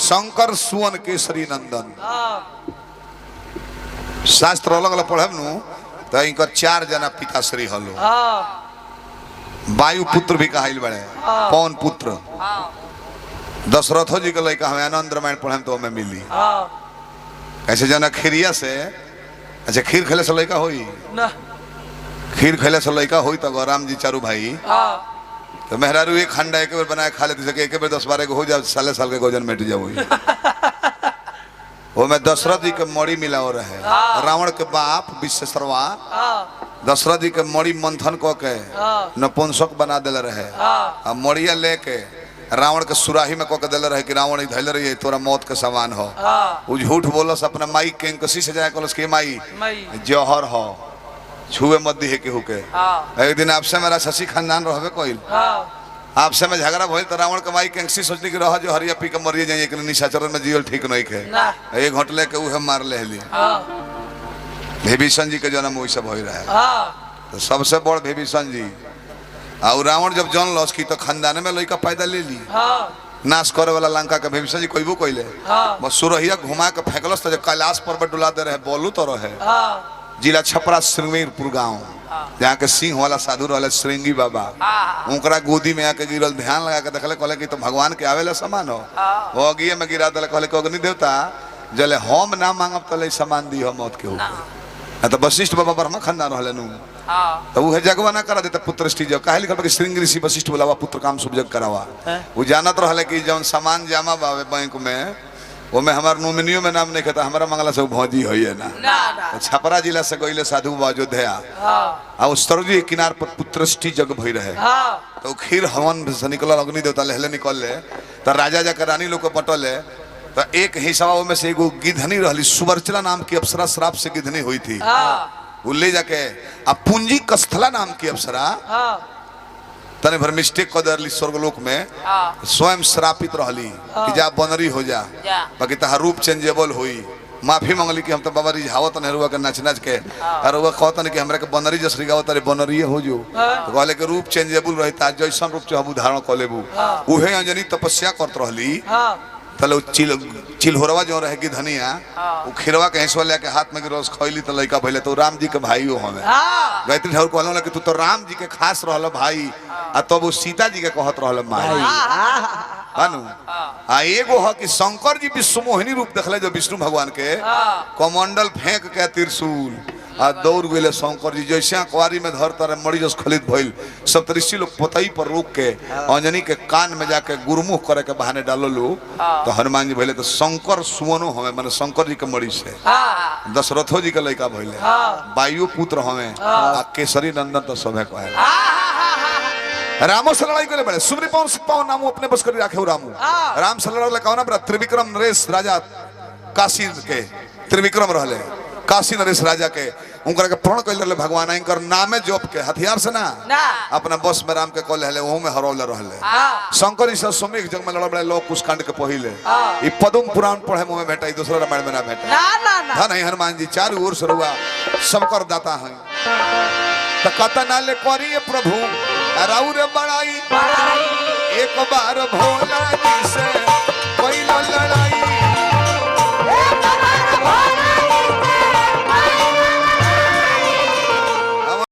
शंकर सुवन केसरी नंदन शास्त्र अलग अलग पढ़ब नु तो इनकर 4 जना पिताश्री हलो वायु पुत्र भी कहाइल बड़े पवन पुत्र दशरथो जी के लड़का हमें आनंद रामायण पढ़े तो हमें मिली ऐसे जना खीरिया से अच्छा खीर खेले से लड़का होई खीर खेले से लड़का होई तो राम जी चारू भाई तो मेहरारू एक खंडा एक बार बनाए खा लेते सके एक बार 10-12 को हो जाए साल के गोजन मिट जाओ वो में दशरथ जी के मड़ी मिला हो रहे रावण के बाप विश्वेश्वरवा दशरथ जी के मड़ी मंथन को के नपुंसक बना दिल रहे अब मड़िया लेके रावण के सुराही में को के दिल रहे कि रावण धैल रही तोरा मौत के समान हो वो झूठ बोलस अपने माई केंकसी से जाए कहलस के माई जौहर हो छुए मत दी है केहू के एक दिन आपसे मेरा शशि खानदान रहबे कोई आपसे में झगड़ा भइल तो रावण के माई केंकसी सोचली कि रह जो हरिया पी के मरिए जाइए कि निशाचरण में जीवन ठीक नहीं है एक घंटले के उहे मार ले ली विभीषण जी के जन्म वही सब हो रहा है तो सबसे बड़ विभीषण जी और रावण जब जन लॉस की तो खानदान में लड़का पैदा ले ली नाश करे वाला लंका के विभीषण जी कोई कोइले बस सुरहिया घुमा के फेंकलस तो कैलाश पर्वत डुला दे रहे बोलू तो रहे जिला छपरा श्रृंगीरपुर गांव जहाँ के सिंह वाला साधु रहले श्रृंगी बाबा उनकरा गोदी में आके गिरल ध्यान लगा के देखले कहले कि तो भगवान के आवेला समान हो वो अगिए में गिरा दले कहले अग्नि देवता जले हम ना मांगब तले समान दी हो मौत के ऊपर तो वशिष्ठ बाबा ब्रह्म खानदान रहले नु तो वो जगवा ना करा देता पुत्र स्टी जग काहे लिखल कि श्रृंगी ऋषि वशिष्ठ बुलावा पुत्र काम शुभ जग करावा वो जानत रहले कि जौन सामान जमा बावे बैंक में वो में हमार नॉमिनियो में नाम नहीं कहता हमारा मंगला से भौजी होई है ना छपरा जिला से गइले साधु अयोध्या आ उस सरजू किनार पर पुत्रष्टि जग भई रहे तो खीर हवन से निकल अग्नि देवता लहले निकल ले तो राजा जाकर रानी लोग को पटले तो एक हिस्सा में से एगो गिधनी रहली सुवर्चला नाम की अप्सरा श्राप से गिधनी हुई थी वो ले जाके अब पूंजी कस्थला नाम की अप्सरा तने भर मिस्टेक कर दरली स्वर्गलोक में स्वयं श्रापित रहली कि जा बनरी हो जा बाकी तहार रूप चेंजेबल हुई माफी मंगली कि हम तो बाबा रिझावत नेहरुआ के नाच नाच के और वो कहतन कि हमरा के बनरी जस रिगावत रे बनरी हो जो तो कहले के रूप चेंजेबल रही ता जैसन रूप से हम धारण कर लेबू उहे अंजनी तपस्या करत रहली तले चिलहोरवा जो रहे कि धनिया वो खीरवा के हिस्सा लेके हाथ में रोज खैली तो लड़का भइले तो राम जी के भाई हो हमें गायत्री ठाकुर कहलन कि तू तो राम जी के खास रहल भाई आ तब वो सीता जी के कहत रहल माई हानु आ एगो ह कि शंकर जी विश्व मोहिनी रूप देखले जो विष्णु भगवान के कमंडल फेंक के त्रिशूल आ दौड़ गए शंकर जी जैसे कुआरी में धर तर मरी जस खलित भइल सब ऋषि लोग पतई पर रोक के अंजनी के कान में जाके गुरुमुख करे के बहाने डाललो तो हनुमान जी भइले तो शंकर सुवनो हमें माने शंकर जी के मरी से दशरथो जी के लड़का भइले वायु पुत्र हमें आ केसरी नंदन तो सभे कहे रामो से लड़ाई करे बड़े सुमरी पावन नामो अपने बस कर रखे रामू राम से लड़ाई कौन बड़ा त्रिविक्रम नरेश राजा काशी के त्रिविक्रम रहले काशी नरेश राजा के उनकर के प्रण कइले भगवान इनकर नामे जोप के हथियार से ना अपना बस में राम के कहले हले ओहू में हरौले रहले शंकर जी से सुमिक जग में लड़ बड़े लोग कुछ कांड के पहिले ई पद्म पुराण पढ़े मुंह में भेटाई दूसरा रामायण में ना भेटा ना धन हनुमान जी चारों ओर से रुआ सबकर दाता है त कता नाले करिए प्रभु राउ रे बड़ाई एक बार भोला जी से पहिला लड़ाई